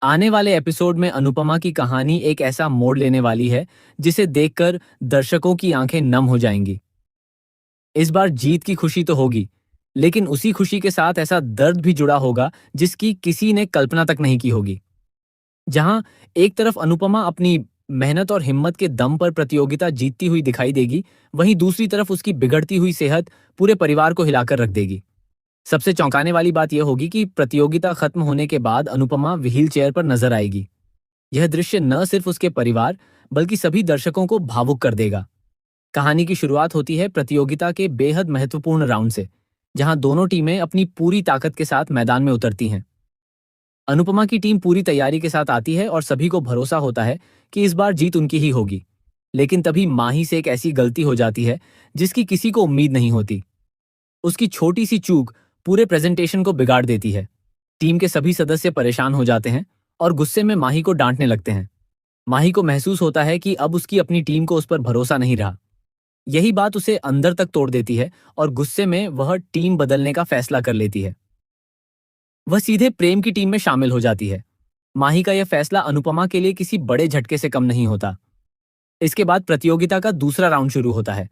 आने वाले एपिसोड में अनुपमा की कहानी एक ऐसा मोड़ लेने वाली है जिसे देखकर दर्शकों की आंखें नम हो जाएंगी। इस बार जीत की खुशी तो होगी, लेकिन उसी खुशी के साथ ऐसा दर्द भी जुड़ा होगा जिसकी किसी ने कल्पना तक नहीं की होगी। जहां एक तरफ अनुपमा अपनी मेहनत और हिम्मत के दम पर प्रतियोगिता जीतती हुई दिखाई देगी, वहीं दूसरी तरफ उसकी बिगड़ती हुई सेहत पूरे परिवार को हिलाकर रख देगी। सबसे चौंकाने वाली बात यह होगी कि प्रतियोगिता खत्म होने के बाद अनुपमा व्हील चेयर पर नजर आएगी। यह दृश्य न सिर्फ उसके परिवार बल्कि सभी दर्शकों को भावुक कर देगा। कहानी की शुरुआत होती है प्रतियोगिता के बेहद महत्वपूर्ण राउंड से, जहां दोनों टीमें अपनी पूरी ताकत के साथ मैदान में उतरती हैं। अनुपमा की टीम पूरी तैयारी के साथ आती है और सभी को भरोसा होता है कि इस बार जीत उनकी ही होगी। लेकिन तभी माही से एक ऐसी गलती हो जाती है जिसकी किसी को उम्मीद नहीं होती। उसकी छोटी सी चूक पूरे प्रेजेंटेशन को बिगाड़ देती है। टीम के सभी सदस्य परेशान हो जाते हैं और गुस्से में माही को डांटने लगते हैं। माही को महसूस होता है कि अब उसकी अपनी टीम को उस पर भरोसा नहीं रहा। यही बात उसे अंदर तक तोड़ देती है और गुस्से में वह टीम बदलने का फैसला कर लेती है। वह सीधे प्रेम की टीम में शामिल हो जाती है। माही का यह फैसला अनुपमा के लिए किसी बड़े झटके से कम नहीं होता। इसके बाद प्रतियोगिता का दूसरा राउंड शुरू होता है।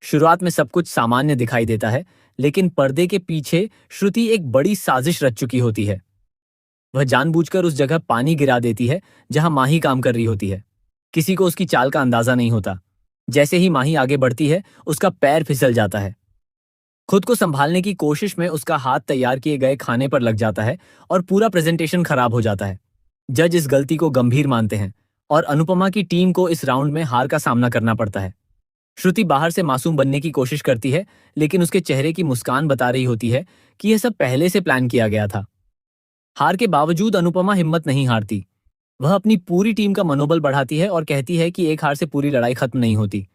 शुरुआत में सब कुछ सामान्य दिखाई देता है, लेकिन पर्दे के पीछे श्रुति एक बड़ी साजिश रच चुकी होती है। वह जानबूझकर उस जगह पानी गिरा देती है जहां माही काम कर रही होती है। किसी को उसकी चाल का अंदाजा नहीं होता। जैसे ही माही आगे बढ़ती है, उसका पैर फिसल जाता है। खुद को संभालने की कोशिश में उसका हाथ तैयार किए गए खाने पर लग जाता है और पूरा प्रेजेंटेशन खराब हो जाता है। जज इस गलती को गंभीर मानते हैं और अनुपमा की टीम को इस राउंड में हार का सामना करना पड़ता है। श्रुति बाहर से मासूम बनने की कोशिश करती है, लेकिन उसके चेहरे की मुस्कान बता रही होती है कि यह सब पहले से प्लान किया गया था। हार के बावजूद अनुपमा हिम्मत नहीं हारती। वह अपनी पूरी टीम का मनोबल बढ़ाती है और कहती है कि एक हार से पूरी लड़ाई खत्म नहीं होती।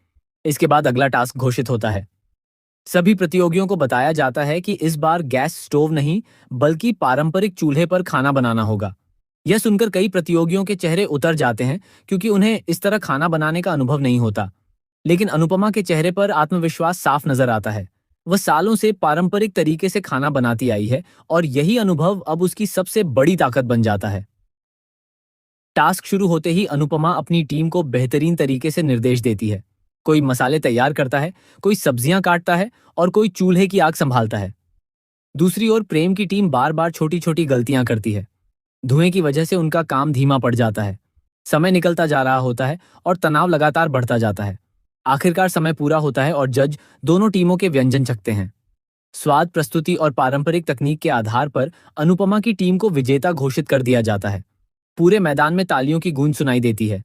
इसके बाद अगला टास्क घोषित होता है। सभी प्रतियोगियों को बताया जाता है कि इस बार गैस स्टोव नहीं बल्कि पारंपरिक चूल्हे पर खाना बनाना होगा। यह सुनकर कई प्रतियोगियों के चेहरे उतर जाते हैं, क्योंकि उन्हें इस तरह खाना बनाने का अनुभव नहीं होता। लेकिन अनुपमा के चेहरे पर आत्मविश्वास साफ नजर आता है। वह सालों से पारंपरिक तरीके से खाना बनाती आई है और यही अनुभव अब उसकी सबसे बड़ी ताकत बन जाता है। टास्क शुरू होते ही अनुपमा अपनी टीम को बेहतरीन तरीके से निर्देश देती है। कोई मसाले तैयार करता है, कोई सब्जियां काटता है और कोई चूल्हे की आग संभालता है। दूसरी ओर प्रेम की टीम बार बार छोटी छोटी गलतियां करती है। धुएं की वजह से उनका काम धीमा पड़ जाता है। समय निकलता जा रहा होता है और तनाव लगातार बढ़ता जाता है। आखिरकार समय पूरा होता है और जज दोनों टीमों के व्यंजन चखते हैं। स्वाद, प्रस्तुति और पारंपरिक तकनीक के आधार पर अनुपमा की टीम को विजेता घोषित कर दिया जाता है। पूरे मैदान में तालियों की गूंज सुनाई देती है।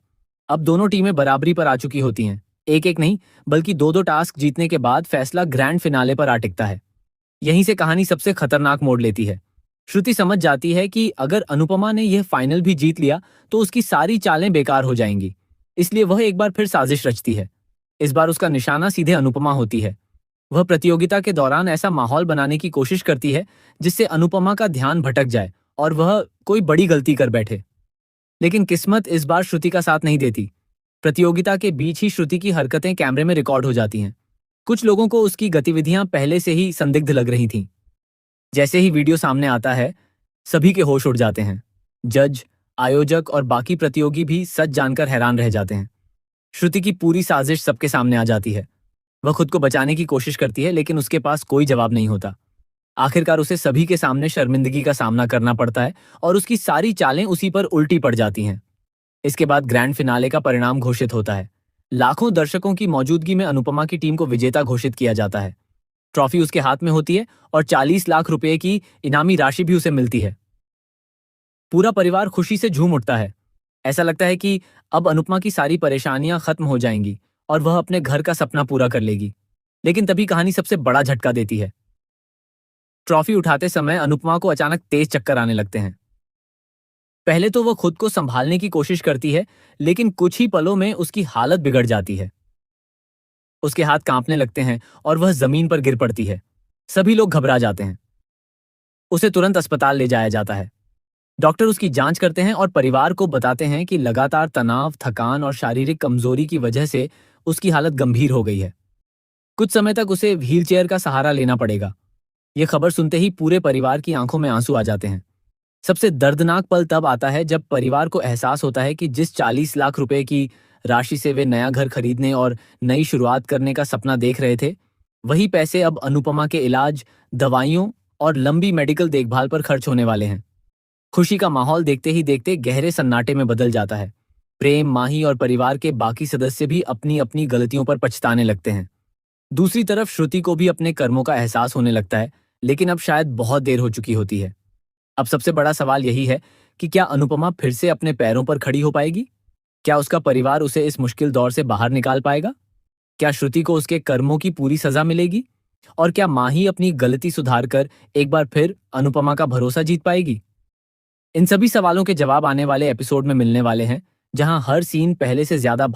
अब दोनों टीमें बराबरी पर आ चुकी होती हैं। एक एक नहीं बल्कि दो दो टास्क जीतने के बाद फैसला ग्रैंड फिनाले पर आ टिकता है। यहीं से कहानी सबसे खतरनाक मोड़ लेती है। श्रुति समझ जाती है कि अगर अनुपमा ने यह फाइनल भी जीत लिया तो उसकी सारी चालें बेकार हो जाएंगी। इसलिए वह एक बार फिर साजिश रचती है। इस बार उसका निशाना सीधे अनुपमा होती है। वह प्रतियोगिता के दौरान ऐसा माहौल बनाने की कोशिश करती है जिससे अनुपमा का ध्यान भटक जाए और वह कोई बड़ी गलती कर बैठे। लेकिन किस्मत इस बार श्रुति का साथ नहीं देती। प्रतियोगिता के बीच ही श्रुति की हरकतें कैमरे में रिकॉर्ड हो जाती हैं। कुछ लोगों को उसकी गतिविधियां पहले से ही संदिग्ध लग रही थीं। जैसे ही वीडियो सामने आता है, सभी के होश उड़ जाते हैं। जज, आयोजक और बाकी प्रतियोगी भी सच जानकर हैरान रह जाते हैं। श्रुति की पूरी साजिश सबके सामने आ जाती है। वह खुद को बचाने की कोशिश करती है, लेकिन उसके पास कोई जवाब नहीं होता। आखिरकार उसे सभी के सामने शर्मिंदगी का सामना करना पड़ता है और उसकी सारी चालें उसी पर उल्टी पड़ जाती हैं। इसके बाद ग्रैंड फिनाले का परिणाम घोषित होता है। लाखों दर्शकों की मौजूदगी में अनुपमा की टीम को विजेता घोषित किया जाता है। ट्रॉफी उसके हाथ में होती है और 40 लाख रुपए की इनामी राशि भी उसे मिलती है। पूरा परिवार खुशी से झूम उठता है। ऐसा लगता है कि अब अनुपमा की सारी परेशानियां खत्म हो जाएंगी और वह अपने घर का सपना पूरा कर लेगी। लेकिन तभी कहानी सबसे बड़ा झटका देती है। ट्रॉफी उठाते समय अनुपमा को अचानक तेज चक्कर आने लगते हैं। पहले तो वह खुद को संभालने की कोशिश करती है, लेकिन कुछ ही पलों में उसकी हालत बिगड़ जाती है। उसके हाथ कांपने लगते हैं और वह जमीन पर गिर पड़ती है। सभी लोग घबरा जाते हैं। उसे तुरंत अस्पताल ले जाया जाता है। डॉक्टर उसकी जांच करते हैं और परिवार को बताते हैं कि लगातार तनाव, थकान और शारीरिक कमजोरी की वजह से उसकी हालत गंभीर हो गई है। कुछ समय तक उसे व्हीलचेयर का सहारा लेना पड़ेगा। यह खबर सुनते ही पूरे परिवार की आंखों में आंसू आ जाते हैं। सबसे दर्दनाक पल तब आता है जब परिवार को एहसास होता है कि जिस 40 लाख रुपए की राशि से वे नया घर खरीदने और नई शुरुआत करने का सपना देख रहे थे, वही पैसे अब अनुपमा के इलाज, दवाइयों और लंबी मेडिकल देखभाल पर खर्च होने वाले हैं। खुशी का माहौल देखते ही देखते गहरे सन्नाटे में बदल जाता है। प्रेम, माही और परिवार के बाकी सदस्य भी अपनी अपनी गलतियों पर पछताने लगते हैं। दूसरी तरफ श्रुति को भी अपने कर्मों का एहसास होने लगता है, लेकिन अब शायद बहुत देर हो चुकी होती है। अब सबसे बड़ा सवाल यही है कि क्या अनुपमा फिर से अपने पैरों पर खड़ी हो पाएगी? क्या उसका परिवार उसे इस मुश्किल दौर से बाहर निकाल पाएगा? क्या श्रुति को उसके कर्मों की पूरी सजा मिलेगी? और क्या माही अपनी गलती सुधार कर एक बार फिर अनुपमा का भरोसा जीत पाएगी? इन सभी सवालों के जवाब आने वाले एपिसोड में मिलने वाले हैं, जहां हर सीन पहले से ज्यादा